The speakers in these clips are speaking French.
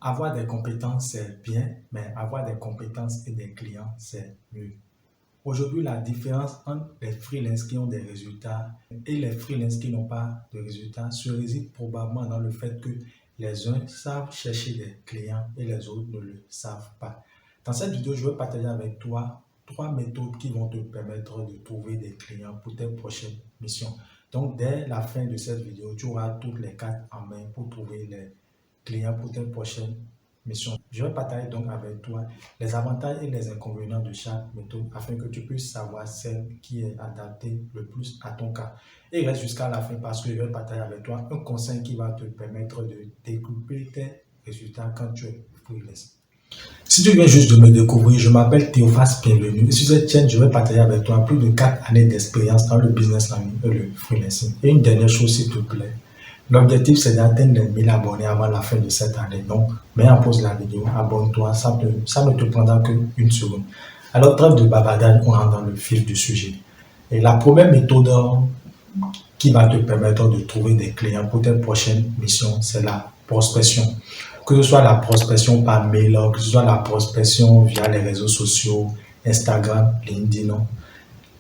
Avoir des compétences, c'est bien, mais avoir des compétences et des clients, c'est mieux. Aujourd'hui, la différence entre les freelances qui ont des résultats et les freelances qui n'ont pas de résultats se réside probablement dans le fait que les uns savent chercher des clients et les autres ne le savent pas. Dans cette vidéo, je vais partager avec toi trois méthodes qui vont te permettre de trouver des clients pour tes prochaines missions. Donc, dès la fin de cette vidéo, tu auras toutes les cartes en main pour trouver les clients pour tes prochaines missions. Je vais partager donc avec toi les avantages et les inconvénients de chaque méthode afin que tu puisses savoir celle qui est adaptée le plus à ton cas. Et reste jusqu'à la fin parce que je vais partager avec toi un conseil qui va te permettre de découper tes résultats quand tu es freelance. Si tu viens juste de me découvrir, je m'appelle Théophas, bienvenue. Et sur cette chaîne, je vais partager avec toi plus de 4 années d'expérience dans le business en ligne et le freelancing. Et une dernière chose, s'il te plaît. L'objectif, c'est d'atteindre les 1000 abonnés avant la fin de cette année. Donc, mets en pause la vidéo, abonne-toi, ça ne te prendra qu'une seconde. Alors, trêve de bavardage, on rentre dans le vif du sujet. Et la première méthode qui va te permettre de trouver des clients pour tes prochaines missions, c'est la prospection. Que ce soit la prospection par mail, que ce soit la prospection via les réseaux sociaux, Instagram, LinkedIn.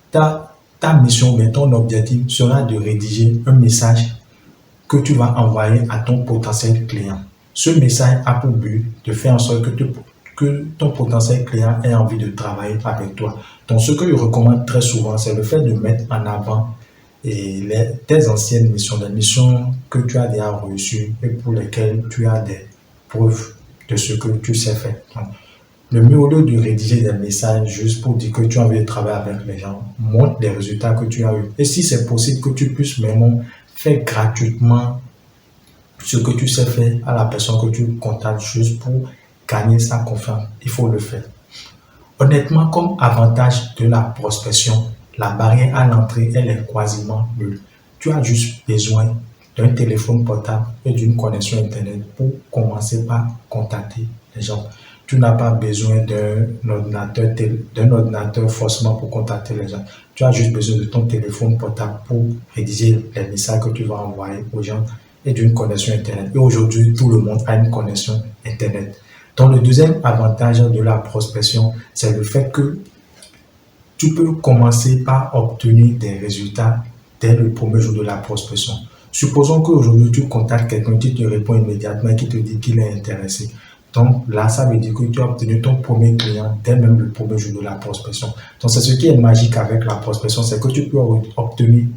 Ta mission, mais ton objectif sera de rédiger un message que tu vas envoyer à ton potentiel client. Ce message a pour but de faire en sorte que ton potentiel client ait envie de travailler avec toi. Donc, ce que je recommande très souvent, c'est le fait de mettre en avant tes anciennes missions, les missions que tu as déjà reçues et pour lesquelles tu as des preuves de ce que tu sais faire. Donc, le mieux, au lieu de rédiger des messages juste pour dire que tu as envie de travailler avec les gens, montre les résultats que tu as eus. Et si c'est possible que tu puisses même faire gratuitement ce que tu sais faire à la personne que tu contactes juste pour gagner sa confiance, il faut le faire. Honnêtement, comme avantage de la prospection, la barrière à l'entrée, elle est quasiment nulle. Tu as juste besoin d'un téléphone portable et d'une connexion Internet pour commencer par contacter les gens. Tu n'as pas besoin d'un ordinateur forcément pour contacter les gens. Tu as juste besoin de ton téléphone portable pour rédiger les messages que tu vas envoyer aux gens et d'une connexion Internet. Et aujourd'hui, tout le monde a une connexion Internet. Donc, le deuxième avantage de la prospection, c'est le fait que tu peux commencer par obtenir des résultats dès le premier jour de la prospection. Supposons qu'aujourd'hui, tu contactes quelqu'un qui te répond immédiatement et qui te dit qu'il est intéressé. Donc là, ça veut dire que tu as obtenu ton premier client dès même le premier jour de la prospection. Donc c'est ce qui est magique avec la prospection, c'est que tu peux obtenir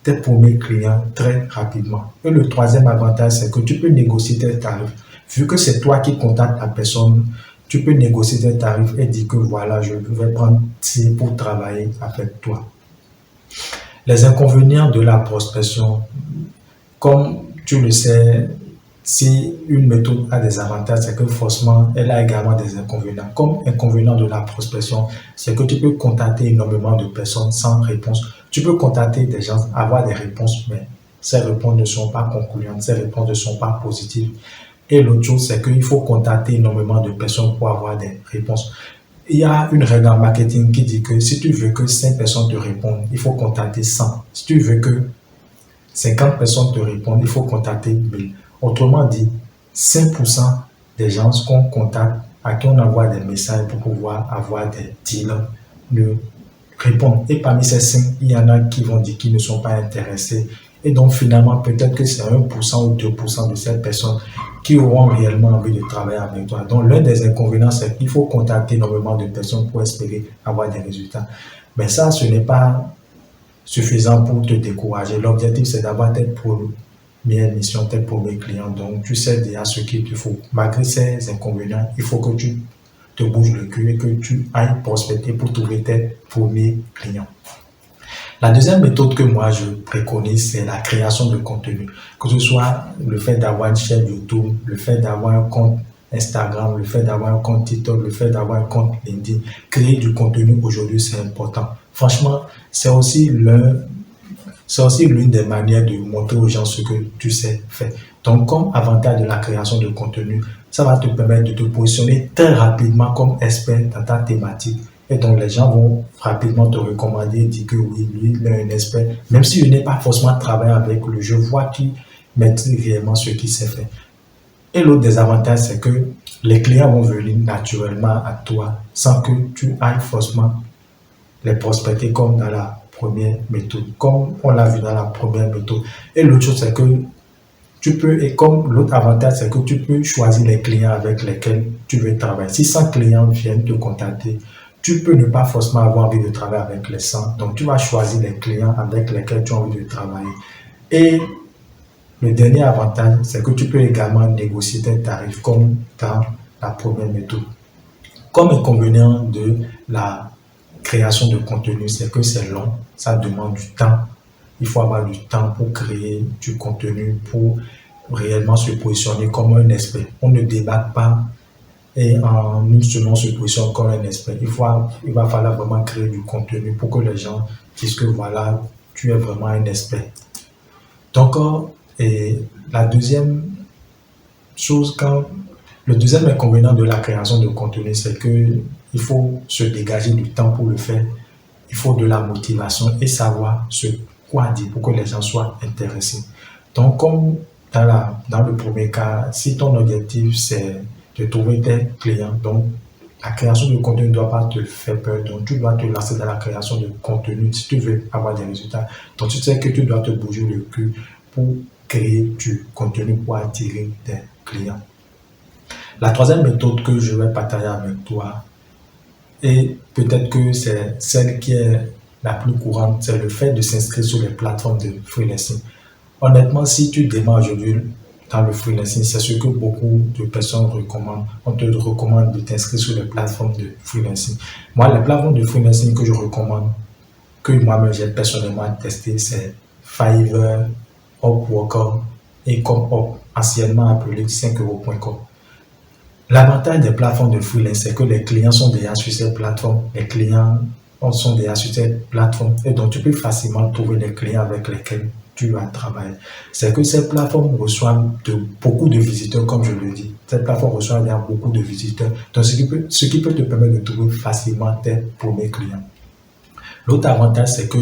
tes premiers clients très rapidement. Et le troisième avantage, c'est que tu peux négocier tes tarifs. Vu que c'est toi qui contactes la personne, tu peux négocier tes tarifs et dire que voilà, je vais prendre ci pour travailler avec toi. Les inconvénients de la prospection, comme tu le sais, si une méthode a des avantages, c'est que forcément, elle a également des inconvénients. Comme inconvénient de la prospection, c'est que tu peux contacter énormément de personnes sans réponse. Tu peux contacter des gens, avoir des réponses, mais ces réponses ne sont pas concluantes, ces réponses ne sont pas positives. Et l'autre chose, c'est qu'il faut contacter énormément de personnes pour avoir des réponses. Il y a une règle en marketing qui dit que si tu veux que 5 personnes te répondent, il faut contacter 100. Si tu veux que 50 personnes te répondent, il faut contacter 1000. Autrement dit, 5% des gens qu'on contacte, à qui on envoie des messages pour pouvoir avoir des deals, ne répondent. Et parmi ces 5, il y en a qui vont dire qu'ils ne sont pas intéressés. Et donc finalement, peut-être que c'est 1% ou 2% de ces personnes qui auront réellement envie de travailler avec toi. Donc l'un des inconvénients, c'est qu'il faut contacter énormément de personnes pour espérer avoir des résultats. Mais ça, ce n'est pas suffisant pour te décourager. L'objectif, c'est d'avoir tes premières missions, tes premiers clients. Donc, tu sais déjà ce qu'il te faut. Malgré ces inconvénients, il faut que tu te bouges le cul et que tu ailles prospecter pour trouver tes premiers clients. La deuxième méthode que moi je préconise, c'est la création de contenu. Que ce soit le fait d'avoir une chaîne YouTube, le fait d'avoir un compte Instagram, le fait d'avoir un compte TikTok, le fait d'avoir un compte LinkedIn. Créer du contenu aujourd'hui, c'est important. Franchement, c'est aussi l'une des manières de montrer aux gens ce que tu sais faire. Donc, comme avantage de la création de contenu, ça va te permettre de te positionner très rapidement comme expert dans ta thématique. Et donc, les gens vont rapidement te recommander et dire que oui, lui, il est un expert. Même si je n'ai pas forcément travaillé avec lui, je vois qu'il maîtrise réellement ce qu'il sait faire. Et l'autre désavantage, c'est que les clients vont venir naturellement à toi sans que tu ailles forcément les prospecter comme dans la première méthode, comme on l'a vu dans la première méthode. Et l'autre chose, c'est que tu peux, et comme l'autre avantage, c'est que tu peux choisir les clients avec lesquels tu veux travailler. Si 100 clients viennent te contacter, tu peux ne pas forcément avoir envie de travailler avec les 100. Donc, tu vas choisir les clients avec lesquels tu as envie de travailler. Et le dernier avantage, c'est que tu peux également négocier tes tarifs comme dans la première méthode. Comme inconvénient de la création de contenu, c'est que c'est long, ça demande du temps. Il faut avoir du temps pour créer du contenu, pour réellement se positionner comme un expert. On ne débarque pas et en une semaine on se positionne comme un expert. Il va falloir vraiment créer du contenu pour que les gens disent que voilà, tu es vraiment un expert. Donc, et la deuxième chose, le deuxième inconvénient de la création de contenu, c'est que il faut se dégager du temps pour le faire. Il faut de la motivation et savoir ce quoi dire pour que les gens soient intéressés. Donc, comme dans le premier cas, si ton objectif c'est de trouver tes clients, donc la création de contenu ne doit pas te faire peur. Donc, tu dois te lancer dans la création de contenu si tu veux avoir des résultats. Donc, tu sais que tu dois te bouger le cul pour créer du contenu pour attirer des clients. La troisième méthode que je vais partager avec toi, et peut-être que c'est celle qui est la plus courante, c'est le fait de s'inscrire sur les plateformes de freelancing. Honnêtement, si tu démarres aujourd'hui dans le freelancing, c'est ce que beaucoup de personnes recommandent. On te recommande de t'inscrire sur les plateformes de freelancing. Moi, les plateformes de freelancing que je recommande, que moi-même j'ai personnellement testé, c'est Fiverr, Upwork et ComUp, anciennement appelé 5euros.com. L'avantage des plateformes de freelance, c'est que les clients sont déjà sur ces plateformes. Les clients sont déjà sur ces plateformes et donc tu peux facilement trouver des clients avec lesquels tu vas travailler. C'est que ces plateformes reçoivent beaucoup de visiteurs, comme je le dis. Ces plateformes reçoivent déjà beaucoup de visiteurs. Donc, ce qui peut te permettre de trouver facilement tes premiers clients. L'autre avantage, c'est que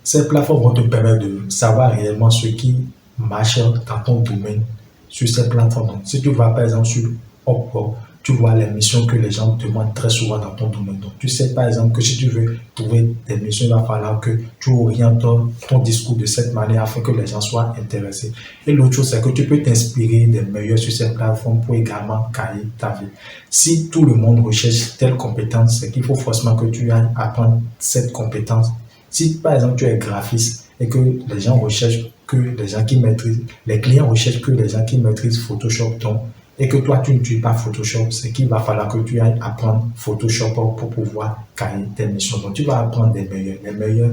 ces plateformes vont te permettre de savoir réellement ce qui marche dans ton domaine sur ces plateformes. Donc, si tu vas par exemple sur Upwork, tu vois les missions que les gens demandent très souvent dans ton domaine. Donc, tu sais par exemple que si tu veux trouver des missions, il va falloir que tu orientes ton discours de cette manière afin que les gens soient intéressés. Et l'autre chose, c'est que tu peux t'inspirer des meilleurs sur ces plateformes pour également gagner ta vie. Si tout le monde recherche telle compétence, c'est qu'il faut forcément que tu ailles apprendre cette compétence. Si par exemple tu es graphiste et que les gens recherchent que les gens qui maîtrisent, les clients recherchent que les gens qui maîtrisent Photoshop, donc, et que toi tu ne tues pas Photoshop, c'est qu'il va falloir que tu ailles apprendre Photoshop pour pouvoir gagner tes missions. Donc tu vas apprendre des meilleurs. Les meilleurs,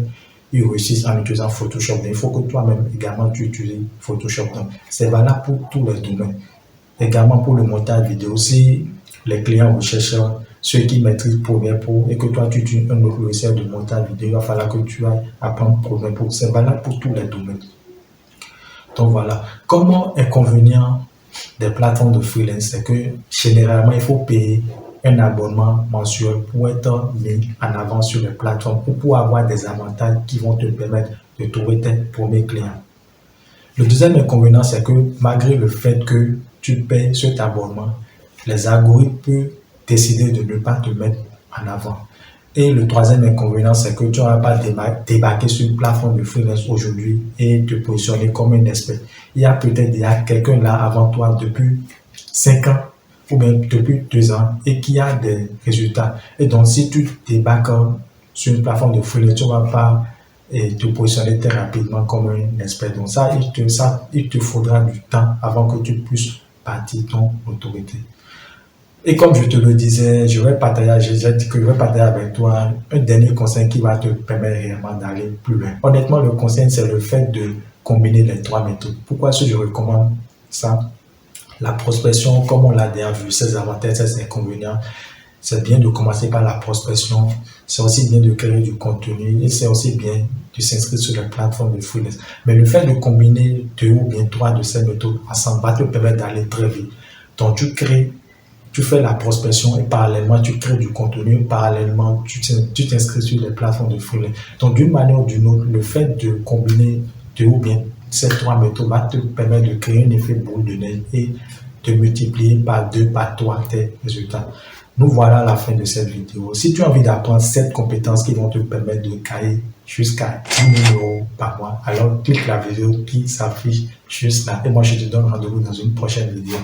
ils réussissent en utilisant Photoshop. Mais il faut que toi-même également tu utilises Photoshop. Donc c'est valable pour tous les domaines. Également pour le montage vidéo, si les clients recherchent ceux qui maîtrisent Premiere Pro et que toi tu utilises un autre logiciel de montage vidéo, il va falloir que tu ailles apprendre Premiere Pro. C'est valable pour tous les domaines. Donc voilà. Comment inconvénient des plateformes de freelance, c'est que généralement il faut payer un abonnement mensuel pour être mis en avant sur les plateformes ou pour avoir des avantages qui vont te permettre de trouver tes premiers clients. Le deuxième inconvénient, c'est que malgré le fait que tu payes cet abonnement, les algorithmes peuvent décider de ne pas te mettre en avant. Et le troisième inconvénient, c'est que tu ne vas pas débarquer sur une plateforme de freelance aujourd'hui et te positionner comme un expert. Il y a peut-être déjà quelqu'un là avant toi depuis 5 ans ou bien depuis 2 ans et qui a des résultats. Et donc, si tu débarques sur une plateforme de freelance, tu ne vas pas te positionner très rapidement comme un expert. Donc, il te faudra du temps avant que tu puisses bâtir ton autorité. Et comme je te le disais, j'ai dit que je vais partager avec toi un dernier conseil qui va te permettre réellement d'aller plus loin. Honnêtement, le conseil, c'est le fait de combiner les 3 méthodes. Pourquoi est-ce que je recommande ça? La prospection, comme on l'a déjà vu, ses avantages, ses inconvénients, c'est bien de commencer par la prospection. C'est aussi bien de créer du contenu et c'est aussi bien de s'inscrire sur les plateformes de freelance. Mais le fait de combiner 2 ou bien 3 de ces méthodes ensemble va te permettre d'aller très vite. Donc, tu fais la prospection et parallèlement, tu crées du contenu. Parallèlement, tu t'inscris sur les plateformes de freelance. Donc, d'une manière ou d'une autre, le fait de combiner 2 ou bien ces 3 méthodes va te permettre de créer un effet boule de neige et de multiplier par 2, par 3 tes résultats. Nous voilà à la fin de cette vidéo. Si tu as envie d'apprendre 7 compétences qui vont te permettre de gagner jusqu'à 10 000 euros par mois, alors clique la vidéo qui s'affiche juste là. Et moi, je te donne rendez-vous dans une prochaine vidéo.